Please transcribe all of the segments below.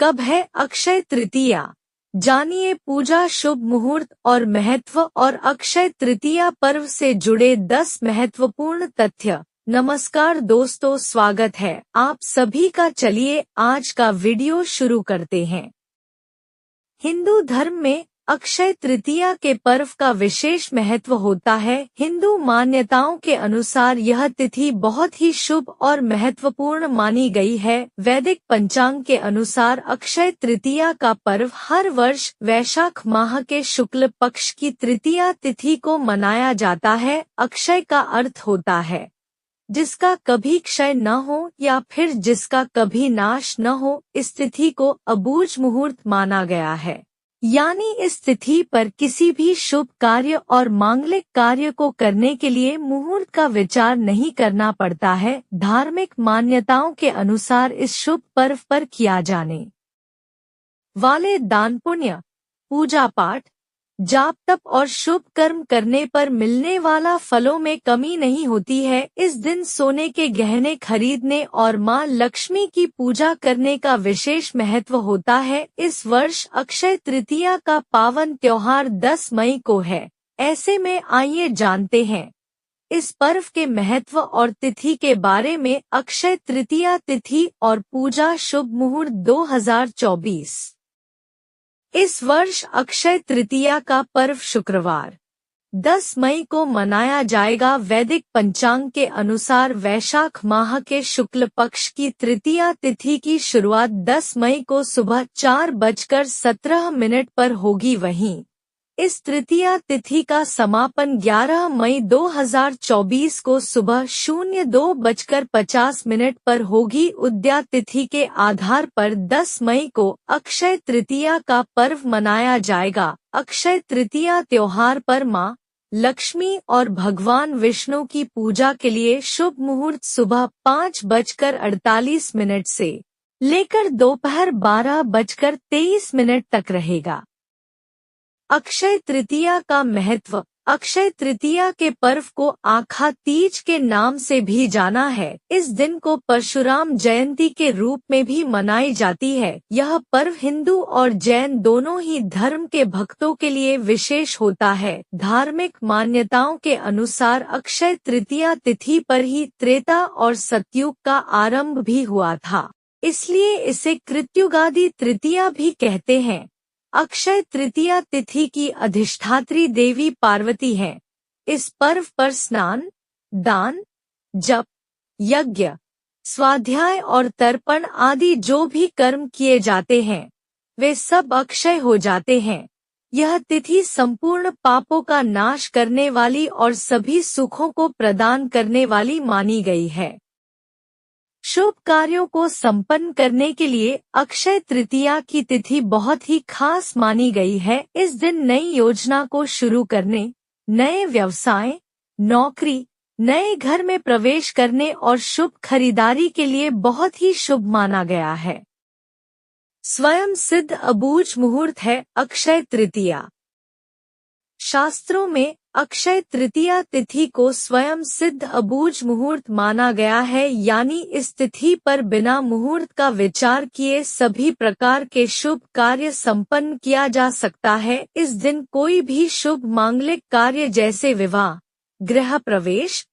कब है अक्षय तृतीया? जानिए पूजा, शुभ मुहूर्त और महत्व और अक्षय तृतीया पर्व से जुड़े 10 महत्वपूर्ण तथ्य। नमस्कार दोस्तों, स्वागत है आप सभी का। चलिए आज का वीडियो शुरू करते हैं। हिंदू धर्म में अक्षय तृतीया के पर्व का विशेष महत्व होता है। हिंदू मान्यताओं के अनुसार यह तिथि बहुत ही शुभ और महत्वपूर्ण मानी गई है। वैदिक पंचांग के अनुसार अक्षय तृतीया का पर्व हर वर्ष वैशाख माह के शुक्ल पक्ष की तृतीया तिथि को मनाया जाता है। अक्षय का अर्थ होता है जिसका कभी क्षय न हो या फिर जिसका कभी नाश न हो। इस तिथि को अबूझ मुहूर्त माना गया है, यानी इस तिथि पर किसी भी शुभ कार्य और मांगलिक कार्य को करने के लिए मुहूर्त का विचार नहीं करना पड़ता है। धार्मिक मान्यताओं के अनुसार इस शुभ पर्व पर किया जाने वाले दान पुण्य, पूजा पाठ, जाप तप और शुभ कर्म करने पर मिलने वाला फलों में कमी नहीं होती है। इस दिन सोने के गहने खरीदने और मां लक्ष्मी की पूजा करने का विशेष महत्व होता है। इस वर्ष अक्षय तृतीया का पावन त्योहार 10 मई को है। ऐसे में आइए जानते हैं इस पर्व के महत्व और तिथि के बारे में। अक्षय तृतीया तिथि और पूजा, शुभ मुहूर्त 2024। इस वर्ष अक्षय तृतीया का पर्व शुक्रवार 10 मई को मनाया जाएगा। वैदिक पंचांग के अनुसार वैशाख माह के शुक्ल पक्ष की तृतीया तिथि की शुरुआत 10 मई को सुबह 4:17 पर होगी। वहीं इस तृतीया तिथि का समापन 11 मई 2024 को सुबह 02:50 पर होगी। उदया तिथि के आधार पर 10 मई को अक्षय तृतीया का पर्व मनाया जाएगा। अक्षय तृतीया त्योहार पर मां लक्ष्मी और भगवान विष्णु की पूजा के लिए शुभ मुहूर्त सुबह 5:48 से लेकर दोपहर 12:23 तक रहेगा। अक्षय तृतीया का महत्व। अक्षय तृतीया के पर्व को आखा तीज के नाम से भी जाना है। इस दिन को परशुराम जयंती के रूप में भी मनाई जाती है। यह पर्व हिंदू और जैन दोनों ही धर्म के भक्तों के लिए विशेष होता है। धार्मिक मान्यताओं के अनुसार अक्षय तृतीया तिथि पर ही त्रेता और सतयुग का आरंभ भी हुआ था, इसलिए इसे कृत्युगादि तृतीया भी कहते हैं। अक्षय तृतीया तिथि की अधिष्ठात्री देवी पार्वती हैं। इस पर्व पर स्नान, दान, जप, यज्ञ, स्वाध्याय और तर्पण आदि जो भी कर्म किए जाते हैं वे सब अक्षय हो जाते हैं। यह तिथि संपूर्ण पापों का नाश करने वाली और सभी सुखों को प्रदान करने वाली मानी गई है। शुभ कार्यों को संपन्न करने के लिए अक्षय तृतीया की तिथि बहुत ही खास मानी गई है। इस दिन नई योजना को शुरू करने, नए व्यवसाय, नौकरी, नए घर में प्रवेश करने और शुभ खरीदारी के लिए बहुत ही शुभ माना गया है। स्वयं सिद्ध अबूझ मुहूर्त है अक्षय तृतीया। शास्त्रों में अक्षय तृतीया तिथि को स्वयं सिद्ध अबूझ मुहूर्त माना गया है, यानी इस तिथि पर बिना मुहूर्त का विचार किए सभी प्रकार के शुभ कार्य संपन्न किया जा सकता है। इस दिन कोई भी शुभ मांगलिक कार्य जैसे विवाह, गृह प्रवेश,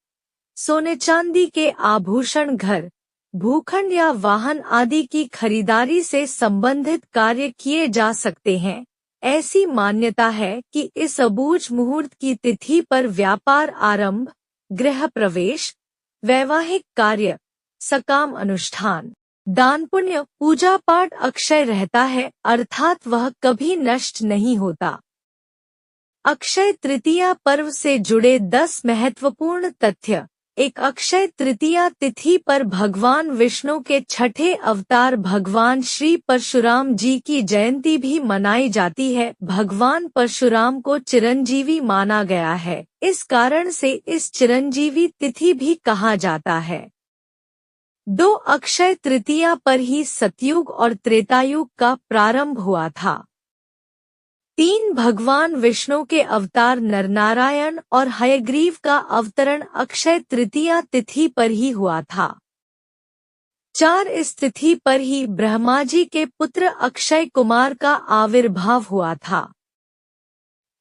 सोने चांदी के आभूषण, घर, भूखंड या वाहन आदि की खरीदारी से संबंधित कार्य किए जा सकते हैं। ऐसी मान्यता है कि इस अबूझ मुहूर्त की तिथि पर व्यापार आरंभ, गृह प्रवेश, वैवाहिक कार्य, सकाम अनुष्ठान, दान पुण्य, पूजा पाठ अक्षय रहता है, अर्थात वह कभी नष्ट नहीं होता। अक्षय तृतीया पर्व से जुड़े 10 महत्वपूर्ण तथ्य। एक अक्षय तृतीया तिथि पर भगवान विष्णु के छठे अवतार भगवान श्री परशुराम जी की जयंती भी मनाई जाती है। भगवान परशुराम को चिरंजीवी माना गया है, इस कारण से इस चिरंजीवी तिथि भी कहा जाता है। 2 अक्षय तृतीया पर ही सतयुग और त्रेतायुग का प्रारंभ हुआ था। 3 भगवान विष्णु के अवतार नरनारायण और हयग्रीव का अवतरण अक्षय तृतीया तिथि पर ही हुआ था। 4 इस तिथि पर ही ब्रह्मा जी के पुत्र अक्षय कुमार का आविर्भाव हुआ था।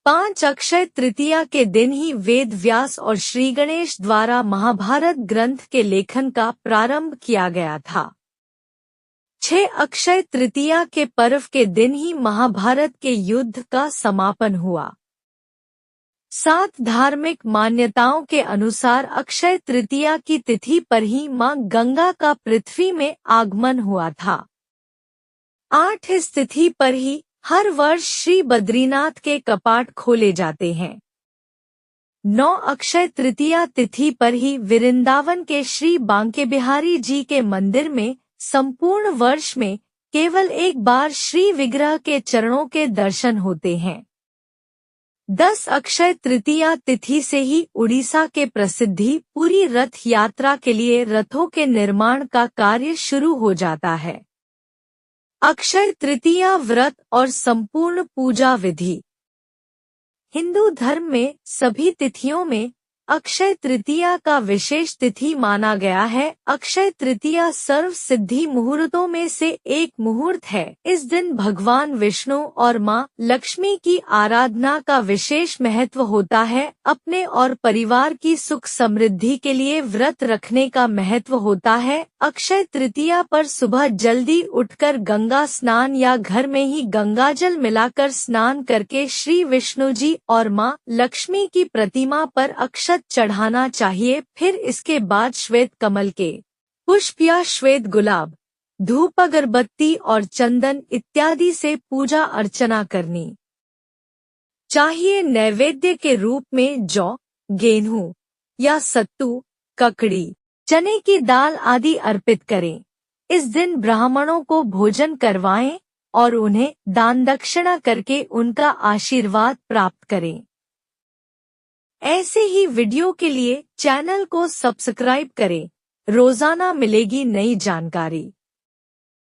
5 अक्षय तृतीया के दिन ही वेद व्यास और श्री गणेश द्वारा महाभारत ग्रंथ के लेखन का प्रारंभ किया गया था। 6 अक्षय तृतीया के पर्व के दिन ही महाभारत के युद्ध का समापन हुआ। 7 धार्मिक मान्यताओं के अनुसार अक्षय तृतीया की तिथि पर ही मां गंगा का पृथ्वी में आगमन हुआ था। 8 इस तिथि पर ही हर वर्ष श्री बद्रीनाथ के कपाट खोले जाते हैं। 9 अक्षय तृतीया तिथि पर ही वृंदावन के श्री बांके बिहारी जी के मंदिर में संपूर्ण वर्ष में केवल एक बार श्री विग्रह के चरणों के दर्शन होते हैं। 10 अक्षय तृतीया तिथि से ही उड़ीसा के प्रसिद्धि पूरी रथ यात्रा के लिए रथों के निर्माण का कार्य शुरू हो जाता है। अक्षय तृतीया व्रत और संपूर्ण पूजा विधि। हिंदू धर्म में सभी तिथियों में अक्षय तृतीया का विशेष तिथि माना गया है। अक्षय तृतीया सर्व सिद्धि मुहूर्तों में से एक मुहूर्त है। इस दिन भगवान विष्णु और मां लक्ष्मी की आराधना का विशेष महत्व होता है। अपने और परिवार की सुख समृद्धि के लिए व्रत रखने का महत्व होता है। अक्षय तृतीया पर सुबह जल्दी उठकर गंगा स्नान या घर में ही गंगाजल मिलाकर स्नान करके श्री विष्णु जी और मां लक्ष्मी की प्रतिमा पर अक्षत चढ़ाना चाहिए। फिर इसके बाद श्वेत कमल के पुष्प या श्वेत गुलाब, धूप, अगरबत्ती और चंदन इत्यादि से पूजा अर्चना करनी चाहिए। नैवेद्य के रूप में जौ, गेहूं या सत्तू, ककड़ी, चने की दाल आदि अर्पित करें। इस दिन ब्राह्मणों को भोजन करवाएं और उन्हें दान दक्षिणा करके उनका आशीर्वाद प्राप्त करें। ऐसे ही वीडियो के लिए चैनल को सब्सक्राइब करें। रोजाना मिलेगी नई जानकारी।